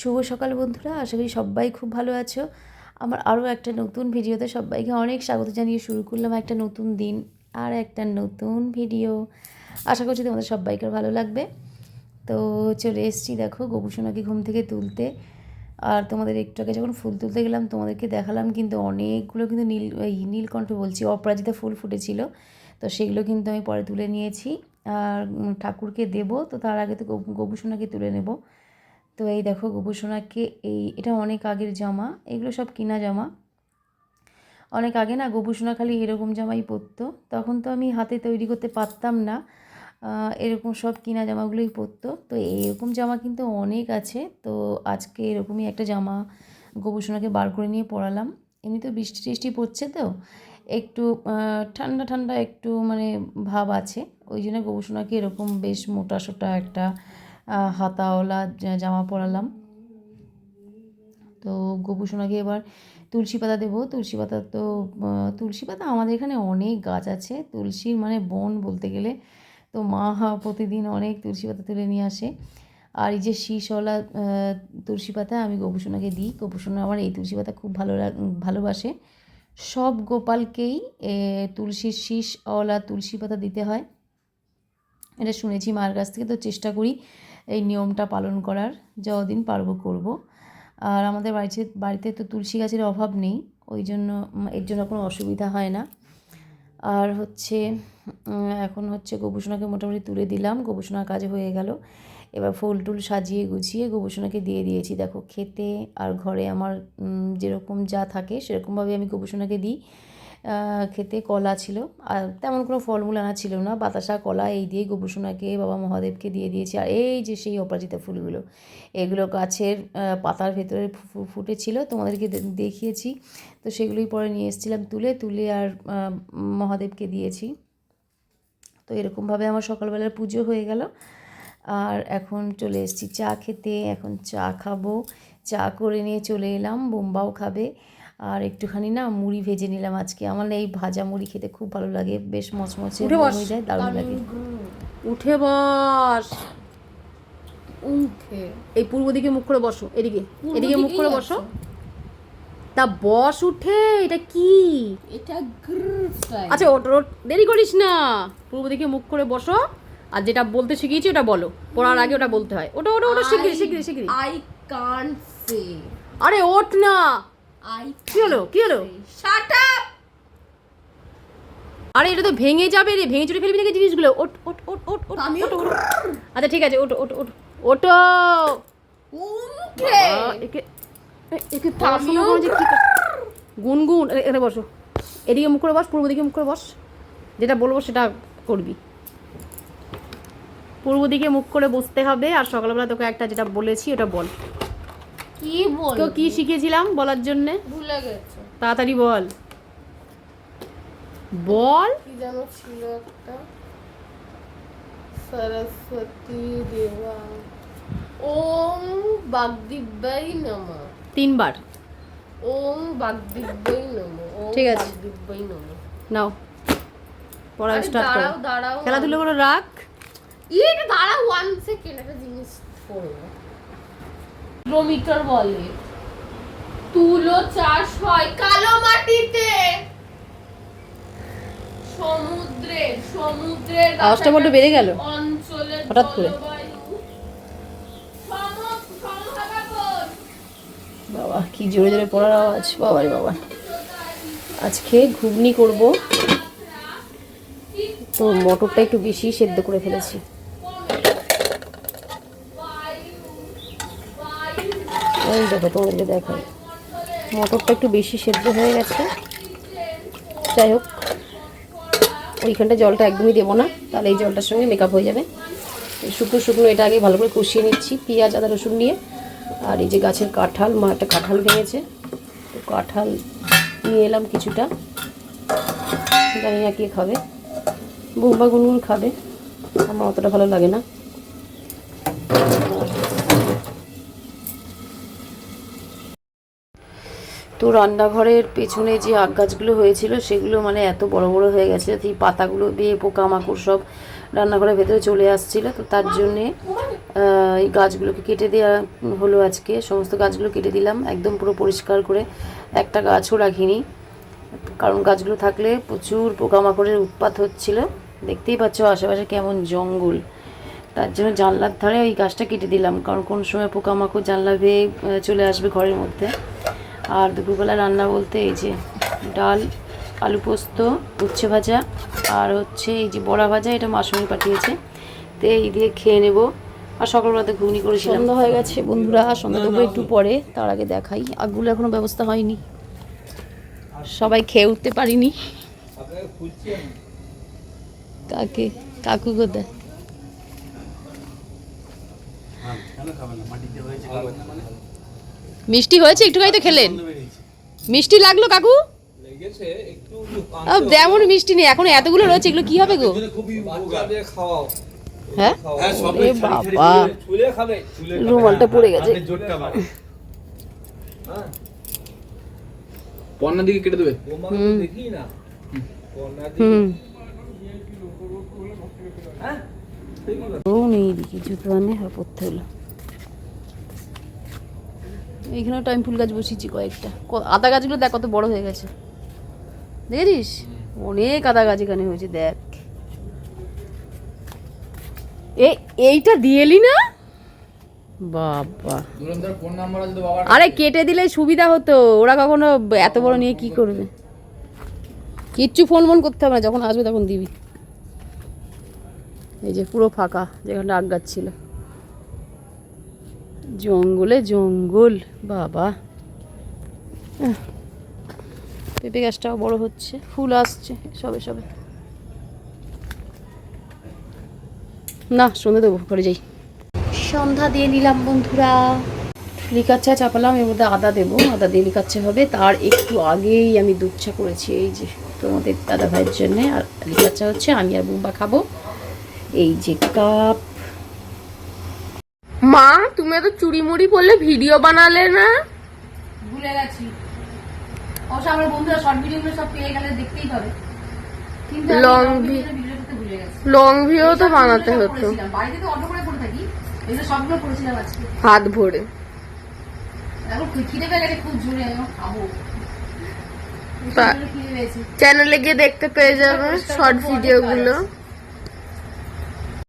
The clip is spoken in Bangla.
শুভ সকাল বন্ধুরা, আশা করি সবাই খুব ভালো আছো। আমার আরও একটা নতুন ভিডিওতে সবাইকে অনেক স্বাগত জানিয়ে শুরু করলাম একটা নতুন দিন আর একটা নতুন ভিডিও। আশা করছি তোমাদের সবাইকে ভালো লাগবে। তো চলে এসেছি দেখো গোপুসোনাকে ঘুম থেকে তুলতে। আর তোমাদের একটু আগে যখন ফুল তুলতে গেলাম তোমাদেরকে দেখালাম, কিন্তু অনেকগুলো কিন্তু নীলকণ্ঠ বলছি অপরাজিতা ফুল ফুটেছিল। তো সেগুলো কিন্তু আমি পরে তুলে নিয়েছি আর ঠাকুরকে দেবো। তো তার আগে তো গোপুসোনাকে তুলে নেব। তো এই দেখো গোপুসোনাকে, এটা অনেক আগের জামা, এগুলো সব কিনা জামা। অনেক আগে না গোপুসোনা খালি এরকম জামাই পরতো, তখন তো আমি হাতে তৈরি করতে পারতাম না, এরকম সব কিনা জামাগুলোই পরতো। তো এরকম জামা কিন্তু অনেক আছে। তো আজকে এরকমই একটা জামা গোপুসোনাকে বার করে নিয়ে পরালাম। এমনি তো বৃষ্টি টিষ্টি পড়ছে, তো একটু ঠান্ডা ঠান্ডা একটু মানে ভাব আছে, ওই জন্য গোপুসোনাকে এরকম বেশ মোটা সোটা একটা হাতাওয়ালা জামা পরালাম। তো গোপুসোনাকে এবার তুলসী পাতা দেবো। তুলসী পাতা আমাদের এখানে অনেক গাছ আছে, তুলসীর মানে বন বলতে গেলে। তো মা প্রতিদিন অনেক তুলসী পাতা তুলে নিয়ে আসে। আর এই যে শীষওয়ালা তুলসী পাতা আমি গোপুসোনাকে দিই। গোপুসোনা আমার এই তুলসী পাতা খুব ভালোবাসে। সব গোপালকেই তুলসীর শীষওয়ালা তুলসী পাতা দিতে হয়, এটা শুনেছি মার কাছ থেকে। তো চেষ্টা করি এই নিয়মটা পালন করার, যতদিন পারবো করব। আর আমাদের বাড়িতে তো তুলসী গাছের অভাব নেই, ওই জন্য এর জন্য কোনো অসুবিধা হয় না। আর হচ্ছে এখন হচ্ছে গোপুসোনাকে মোটামুটি তুলে দিলাম, গোপুসোনার কাজ হয়ে গেল। এবার ফুল টুল সাজিয়ে গুছিয়ে গোপুসোনাকে দিয়ে দিয়েছি দেখো খেতে। আর ঘরে আমার যেরকম যা থাকে সেরকমভাবে আমি গোপুসোনাকে দিই খেতে। কলা ছিল, আর তেমন কোনো ফলমূল আনা ছিল না, বাতাসা কলা এই দিয়ে গোপুসোনাকে বাবা মহাদেবকে দিয়ে দিয়েছি। আর এই যে সেই অপরাজিতা ফুলগুলো, এগুলো গাছের পাতার ভেতরে ফুটেছিল, তোমাদেরকে দেখিয়েছি। তো সেগুলোই পরে নিয়ে এসেছিলাম তুলে আর মহাদেবকে দিয়েছি। তো এরকমভাবে আমার সকালবেলার পুজো হয়ে গেল। আর এখন চলে এসেছি চা খেতে, এখন চা খাবো। চা করে নিয়ে চলে এলাম, বোম্বাও খাবে। আর একটুখানি না মুড়ি ভেজে নিলাম আজকে। আমার না এই ভাজা মুড়ি খেতে খুব ভালো লাগে, বেশ মচমচে হয়ে যায়, দারুণ লাগে। উঠে বস, উঠে এই পূর্ব দিকে মুখ করে বসো, এদিকে মুখ করে বসো। তা বস উঠে, এটা কি? এটা আচ্ছা ওট দেরি করিস না, পূর্ব দিকে মুখ করে বসো। আর যেটা বলতে শিখিয়েছি ওটা বলো, পড়ার আগে ওটা বলতে হয়। ওটা ওটা ওটা শিগগিরি। I can't say. আরে ওঠ না। কি হলো? Shut up. আরে এটা তো ভেঙে যাবে রে, ভেঙে চুরে ফেলবি নাকি জিনিসগুলো। ওঠ। আচ্ছা ঠিক আছে, ওটো। একে পড়াশোনা যে কি গুনগুন। এখানে বসো, এদিকে মুখ করে বস, পূর্ব দিকে মুখ করে বস। যেটা বলবো সেটা করবি, পূর্ব দিকে মুখ করে বসতে হবে। আর সকালবেলা তোকে একটা যেটা বলেছি ওটা বল। কি বল? তো কি শিখেছিলাম বলার জন্যে? ভুলে গেছো। তাড়াতাড়ি বল। কি যেন ছিল একটা, সরস্বতী দেবা। ওম বাগদিব্যাই নমঃ। 3 বার। ওম বাগদিব্যাই নমঃ। ঠিক আছে, বাগদিব্যাই নমঃ। নাও পড়া স্টার্ট করো। দাঁড়াও খেলাধুলো করে রাখ। এটা দাঁড়াও 1 সেকেন্ড, একটা জিনিস পড়বো। কিলোমিটার বলে তুলো চাষ হয় কালো মাটিতে, সমুদ্রের আওয়াজটা বড্ড বেড়ে গেল অঞ্চলে হঠাৎ করে। বাবা কি জোরে জোরে পড়ার আওয়াজ, বাবারে বাবা। আজকে ঘুগনি করব, তো মটরটা একটু বেশি সেদ্ধ করে ফেলেছি। এই দেখো তোমাদেরকে দেখাই, মটরটা একটু বেশি সেদ্ধ হয়ে গেছে। যাই হোক, ওইখানটা জলটা একদমই দেবো না, তাহলে এই জলটার সঙ্গে মেকআপ হয়ে যাবে। শুকনো এটা আগে ভালো করে কষিয়ে নিচ্ছি পেঁয়াজ আদা রসুন নিয়ে। আর এই যে গাছের কাঁঠাল, মা একটা কাঁঠাল ভেঙেছে, তো কাঁঠাল নিয়ে এলাম কিছুটা। জানি না কে খাবে, বোম্বা গুনগুন খাবে, আমার অতটা ভালো লাগে না। তো রান্নাঘরের পেছনে যে আগ গাছগুলো হয়েছিল সেগুলো মানে এত বড় বড় হয়ে গেছে, এই পাতাগুলো দিয়ে পোকামাকড় সব রান্নাঘরের ভেতরে চলে আসছিল। তো তার জন্যে এই গাছগুলোকে কেটে দেওয়া হলো আজকে। সমস্ত গাছগুলো কেটে দিলাম একদম পুরো পরিষ্কার করে, একটা গাছও রাখিনি, কারণ গাছগুলো থাকলে প্রচুর পোকামাকড়ের উৎপাত হচ্ছিল। দেখতেই পাচ্ছ আশেপাশে কেমন জঙ্গল, তার জন্য জানলার ধারে ওই গাছটা কেটে দিলাম, কারণ কোন সময় পোকামাকড় জানলা বেয়ে চলে আসবে ঘরের মধ্যে। আর দুপুরবেলা রান্না বলতে এই যে ডাল, আলু পোস্ত, উচ্ছে ভাজা, আর হচ্ছে এই যে বড়া ভাজা, এটা মাসুমি পাঠিয়েছে, তো এই দিয়ে খেয়ে নেবো। আর সকালবেলাতে ঘুগনি করেছিলাম। সন্ধ্যা হয়ে গেছে বন্ধুরা, সন্ধ্যা দেবো একটু পরে, তার আগে দেখাই আগগুলো এখনো ব্যবস্থা হয়নি, সবাই খেয়ে উঠতে পারিনি। কাকু কোথায়? মিষ্টি হয়েছে একটুখানি তো খেলেন, মিষ্টি লাগলো কাকু? যেমন মিষ্টি নেই এখন, এতগুলো রয়েছে, এগুলো কি হবে গো? হ্যাঁ বাবা, রুমালটা পড়ে গেছে। পন্না দিকে কেটে দেবে। নেই দিকে জুতো আনে আর পড়তে হলো। এইখানেও টাইম ফুল গাছ বসিয়েছি কয়েকটা, আদা গাছগুলো দেখ কত বড় হয়ে গেছে, দেখেছিস? অনেক আদা গাছ এখানে হয়েছে দেখ। এইটা দিয়েলি না বাবা, আরে কেটে দিলে সুবিধা হতো, ওরা কখনো এত বড় নিয়ে কি করবে? কিচ্ছু ফোন করতে হবে না, যখন আসবে তখন দিবি। এই যে পুরো ফাঁকা, যেখানটা আগ গাছ ছিল, জঙ্গলে জঙ্গল বাবা। পেঁপে গাছটাও বড় হচ্ছে, ফুল আসছে সবে সবে। না সন্ধ্যা দেবো, ঘরে যাই। সন্ধ্যা দিয়ে নিলাম বন্ধুরা, লিকার চা চাপালাম, এর মধ্যে আদা দেবো, আদা দিয়ে লিকার চা হবে। তার একটু আগেই আমি দুধ চা করেছি, এই যে তোমাদের দাদা ভাইয়ের জন্যে, আর লিকার চা হচ্ছে আমি আর বুম্বা খাবো। এই যে কাপ। মা তুমি এত চুড়ি মুড়ি পরলে ভিডিও বানালে না? ভুলে গেছি, অবশ্য আমার বন্ধুরা শর্ট ভিডিওগুলো সব পেয়ে গেলে দেখতেই পাবে, কিন্তু লং ভিডিও তো বানাতে হতো। বাড়িতে তো অটো করে পড়ে থাকি, এগুলো সবগুলো পড়েছিলাম আজকে হাত ভরে। এখন খিদে পেয়ে গেছে খুব জোরে, খাবো। চ্যানেলে গিয়ে দেখতে পেয়ে যাবে শর্ট ভিডিও গুলো।